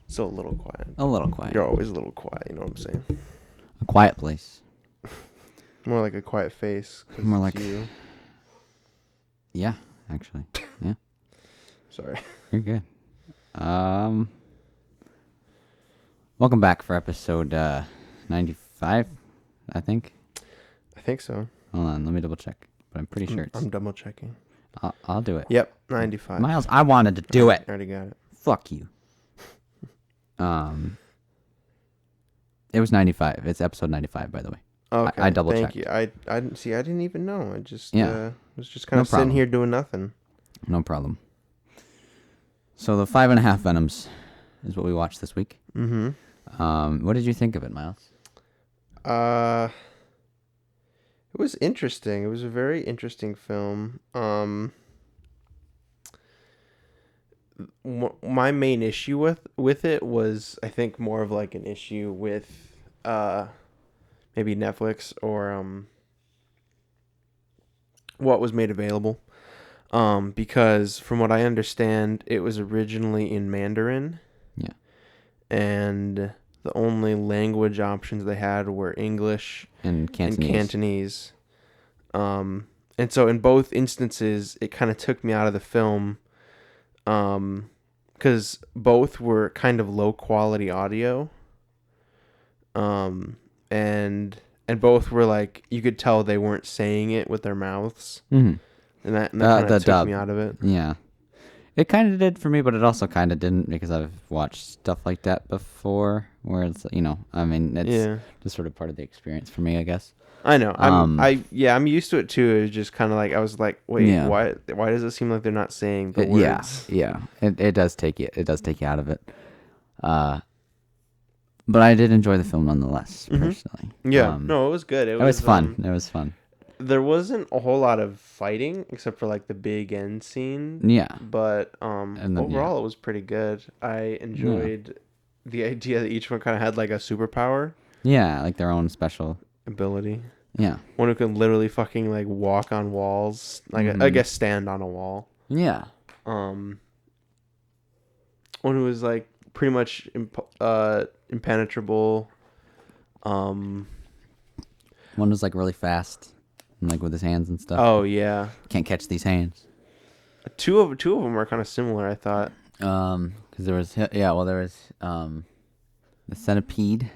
Still a little quiet. A little quiet. You're always a little quiet, you know what I'm saying? A quiet place. More like a quiet face. More like you. Yeah, actually. Yeah. Sorry. You're good. Welcome back for episode 95, I think. I think so. Hold on, let me double check. But I'm pretty sure it's... I'm double checking. I'll do it. Yep, 95. Miles, I wanted to do it. I already got it. Fuck you. It was 95. It's episode 95, by the way. Okay. I double checked. checked. Thank you. I didn't see. I didn't even know. I just was just kind No of sitting problem. here doing nothing. No problem. So the 5.5 Venoms is what we watched this week. Mm-hmm. What did you think of it, Miles? It was interesting. It was a very interesting film. My main issue with it was, I think, more of like an issue with maybe Netflix or what was made available. Because from what I understand, it was originally in Mandarin. Yeah. And the only language options they had were English And Cantonese. And so in both instances, it kind of took me out of the film. Because both were kind of low quality audio. And both were like, you could tell they weren't saying it with their mouths. Mm-hmm. And that kind of took me out of it. Yeah. It kind of did for me, but it also kind of didn't, because I've watched stuff like that before where it's, it's just sort of part of the experience for me, I guess. I know. I'm used to it too. It's just kind of like, I was like, wait, why does it seem like they're not saying the words? Yeah. It does take you out of it. But I did enjoy the film nonetheless, personally. Yeah. No, it was good. It was fun. It was fun. There wasn't a whole lot of fighting except for like the big end scene. Yeah. But overall, it was pretty good. I enjoyed the idea that each one kind of had like a superpower. Yeah, like their own special ability. Yeah. One who can literally fucking like walk on walls, like I guess stand on a wall. Yeah. One who was like pretty much impenetrable. One was like really fast, and like with his hands and stuff. Oh yeah. Can't catch these hands. Two of them are kind of similar, I thought. Because there was the centipede.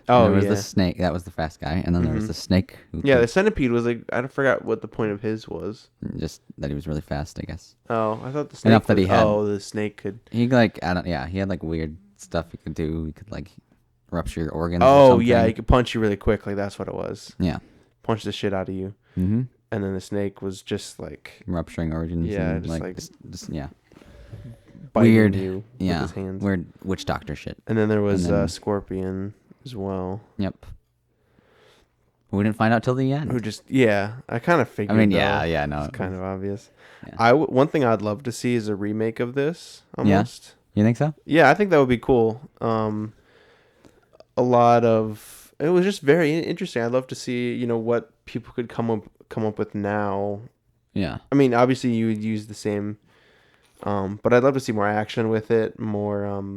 Oh, there was the snake. That was the fast guy. And then there was the snake. The centipede was like, I forgot what the point of his was. Just that he was really fast, I guess. Oh, I thought the snake Enough that he had. Oh, the snake could. He like, he had like weird stuff he could do. He could like rupture your organs. Oh, yeah, he could punch you really quick. Like, that's what it was. Yeah. Punch the shit out of you. Mm-hmm. And then the snake was just like. Rupturing organs. Yeah, and, just weird. You with his hands. Weird witch doctor shit. And then there was Scorpion as well. Yep. We didn't find out till the end. Who just I kind of figured. I mean, no, it's kind of obvious. Yeah. One thing I'd love to see is a remake of this. Almost. Yeah? You think so? Yeah, I think that would be cool. It was just very interesting. I'd love to see what people could come up with now. Yeah. I mean, obviously you would use the same, but I'd love to see more action with it. More.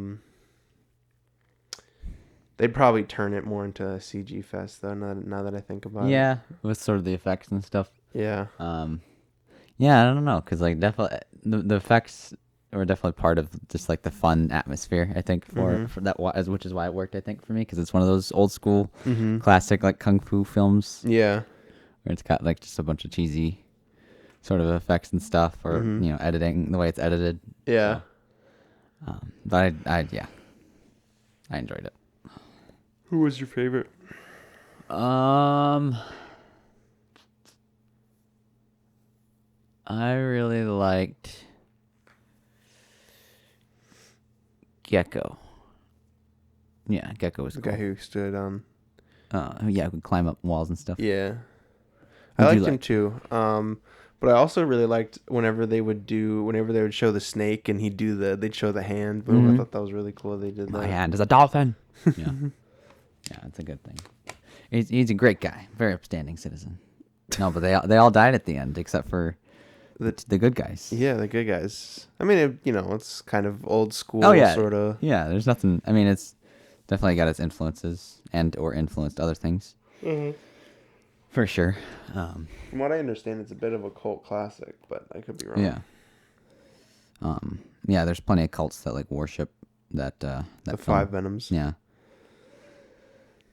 They'd probably turn it more into a CG fest, though. Now that I think about it. Yeah, with sort of the effects and stuff. Yeah. Yeah, I don't know, because like definitely the effects were definitely part of just like the fun atmosphere. I think for that, which is why it worked. I think for me, because it's one of those old school classic like kung fu films. Yeah. Where it's got like just a bunch of cheesy sort of effects and stuff, or editing, the way it's edited. Yeah. So, but I enjoyed it. Who was your favorite? I really liked Gecko. Yeah, Gecko was the cool. guy who stood on. Who could climb up walls and stuff. Yeah, I liked him too. But I also really liked whenever they would show the snake and they'd show the hand. I thought that was really cool. They did that. My hand is a dolphin. Yeah. Yeah, it's a good thing. He's a great guy, very upstanding citizen. No, but they all died at the end except for The good guys. Yeah, the good guys. I mean, it's kind of old school. Oh yeah, sort of. Yeah, there's nothing. I mean, it's definitely got its influences or influenced other things. Mm-hmm. For sure. From what I understand, it's a bit of a cult classic, but I could be wrong. Yeah. Yeah, there's plenty of cults that like worship that the film. Five Venoms. Yeah.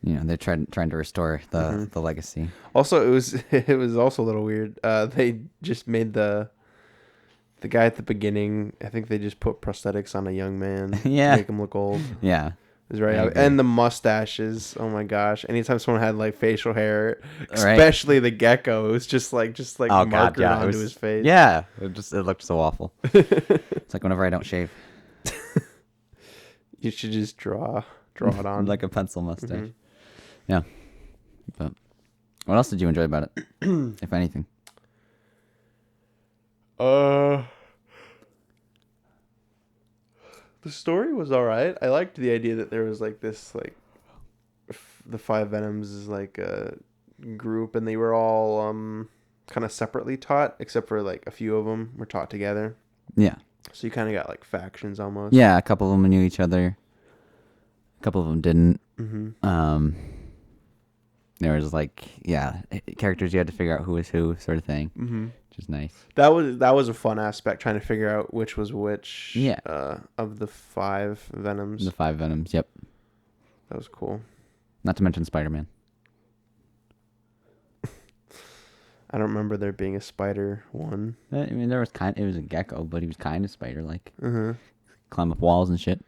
They're trying to restore the legacy. Also, it was also a little weird. They just made the guy at the beginning. I think they just put prosthetics on a young man. Yeah. Make him look old. Yeah. Is right. And the mustaches. Oh my gosh! Anytime someone had like facial hair, especially the gecko, it was just like markered onto his face. Yeah, it looked so awful. It's like whenever I don't shave. You should just draw it on like a pencil mustache. Mm-hmm. Yeah. But what else did you enjoy about it, if anything? The story was all right. I liked the idea that there was like this the Five Venoms is like a group, and they were all kind of separately taught, except for like a few of them were taught together. Yeah. So you kind of got like factions almost. Yeah, a couple of them knew each other. A couple of them didn't. Mm-hmm. There was like characters you had to figure out who was who, sort of thing. Mm-hmm. Which is nice. That was a fun aspect, trying to figure out which was which. Yeah. Of the Five Venoms. The Five Venoms. Yep. That was cool. Not to mention Spider-Man. I don't remember there being a spider one. I mean, it was a gecko, but he was kind of spider-like. Mm-hmm. Climb up walls and shit.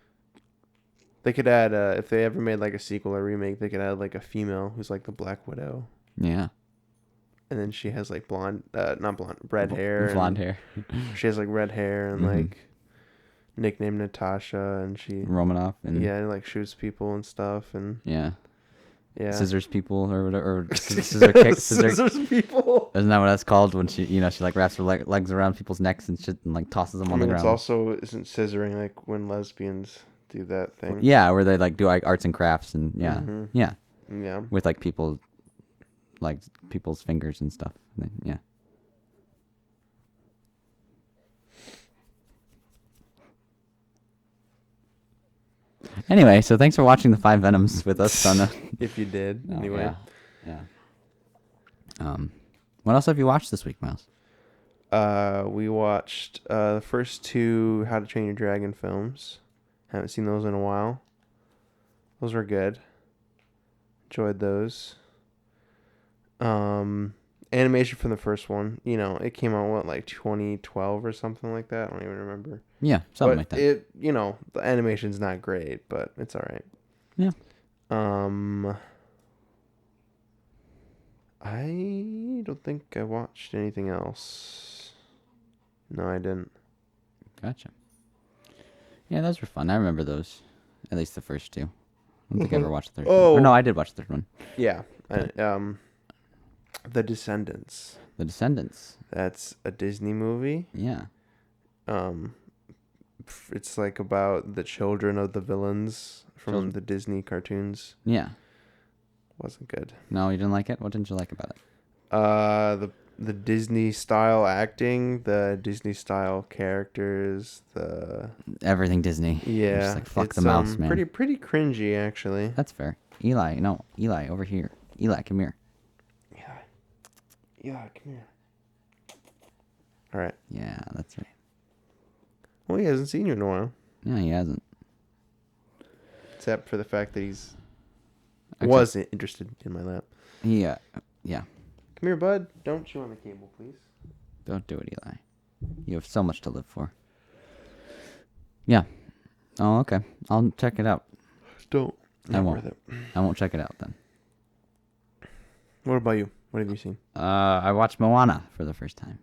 They could add, if they ever made like a sequel or remake, they could add like a female who's like the Black Widow. Yeah. And then she has like red hair. Blonde hair. She has like red hair and like nicknamed Natasha, and she Romanoff and like shoots people and stuff, and yeah. Scissors people or whatever, or scissors people. Isn't that what that's called when she she like wraps her legs around people's necks and shit and like tosses them on the ground? It's also isn't scissoring like when lesbians do that thing? Yeah, where they like do like arts and crafts and yeah, with like people's fingers and stuff. Yeah. Anyway, so thanks for watching the Five Venoms with us on if you did, anyway. Yeah. What else have you watched this week, Miles? We watched the first two How to Train Your Dragon films. Haven't seen those in a while. Those were good. Enjoyed those. Animation from the first one. It came out like 2012 or something like that. I don't even remember. Yeah, something like that. The animation's not great, but it's all right. Yeah. I don't think I watched anything else. No, I didn't. Gotcha. Yeah, those were fun. I remember those. At least the first two. I don't think I ever watched the third one. Or no, I did watch the third one. Yeah. The Descendants. The Descendants. That's a Disney movie. Yeah. It's like about the children of the villains from the Disney cartoons. Yeah. Wasn't good. No, you didn't like it? What didn't you like about it? The Disney style acting, the Disney style characters, everything Disney. Yeah. Just like fuck the mouse, man. Pretty cringy, actually. That's fair. Eli, over here. Eli, come here. Eli, come here. All right. Yeah, that's right. Well, he hasn't seen you in a while. No, he hasn't. Except for the fact that wasn't interested in my lap. Yeah. Come here, bud. Don't chew on the cable, please. Don't do it, Eli. You have so much to live for. Yeah. Oh, okay. I'll check it out. Don't. I won't. I won't check it out then. What about you? What have you seen? I watched Moana for the first time.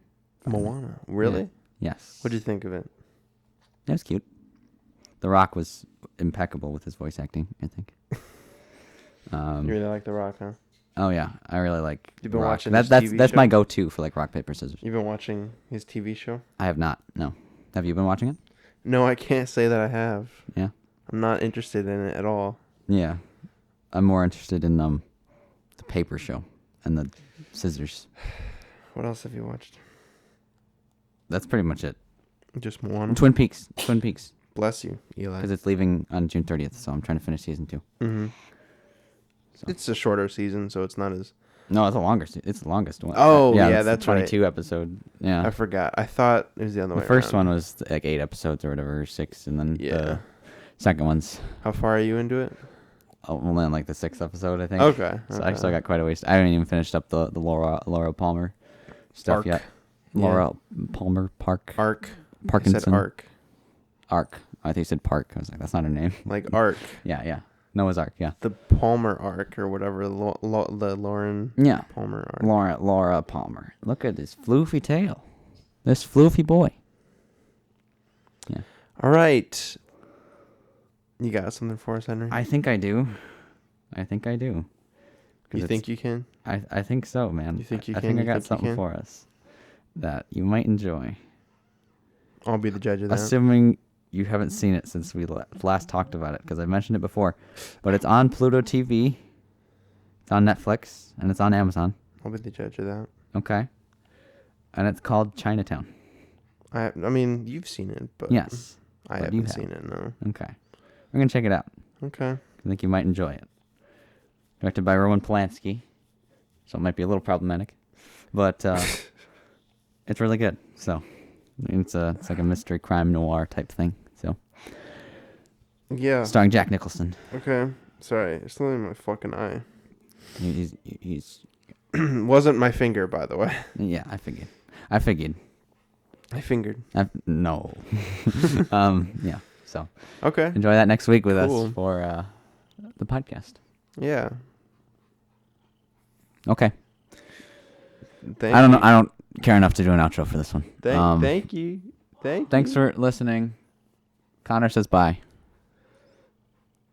Moana? Really? Yeah. Yes. What did you think of it? It was cute. The Rock was impeccable with his voice acting, I think. You really like The Rock, huh? Oh yeah, I really like. You've been Rock. watching that's show? my go-to for like rock paper scissors. You've been watching his TV show? I have not. No. Have you been watching it? No, I can't say that I have. Yeah. I'm not interested in it at all. Yeah, I'm more interested in the paper show and the scissors. What else have you watched? that's pretty much it. Just Moana. Twin Peaks. Twin Peaks. Bless you, Eli. Because it's leaving on June 30th, so I'm trying to finish season 2. Mm-hmm. So. It's a shorter season, so it's not as... No, it's the longest. It's the longest one. Oh, yeah, that's 22 right. episode. Yeah. I forgot. I thought it was the other way The first around. one was like 8 episodes or whatever, or 6, and then Yeah. the second one's... How far are you into it? Only on like the 6th episode, I think. Okay. So I still got quite a ways. I haven't even finished up the Laura Palmer stuff Arc. yet. Yeah. Laura Palmer Park. Arc. Parkinson. I said Arc. Arc. I think you said Park. I was like, that's not her name. Like Arc. Yeah. Noah's Ark, yeah. The Palmer Arc or whatever. The Lauren Palmer Arc. Laura Palmer. Look at this floofy tail. This floofy boy. Yeah. All right. You got something for us, Henry? I think I do. You think you can? I think so, man. You think you I can? think I You got think you something can? for us that you might enjoy. I'll be the judge of that. Assuming you haven't seen it since we last talked about it, because I mentioned it before. But it's on PlutoTV. It's on Netflix, and it's on Amazon. I'll be the judge of that. Okay. And it's called Chinatown. I mean, you've seen it, but Yes. I but you haven't seen it, no. Okay. We're going to check it out. Okay. I think you might enjoy it. Directed by Roman Polanski. So it might be a little problematic. But it's really good. So it's like a mystery crime noir type thing. So Yeah. starring Jack Nicholson. Okay. Sorry, it's still in my fucking eye. He's Wasn't my finger, by the way. yeah, I figured. I fingered. No. Yeah. So Okay. enjoy that next week with Cool. us for the podcast. Yeah. Okay. Thank I don't know. you. I don't care enough to do an outro for this one. Thank you. Thanks for listening. Connor says bye.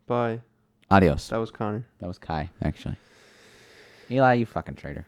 Bye. Adios. That was Connor. That was Kai, actually. Eli, you fucking traitor.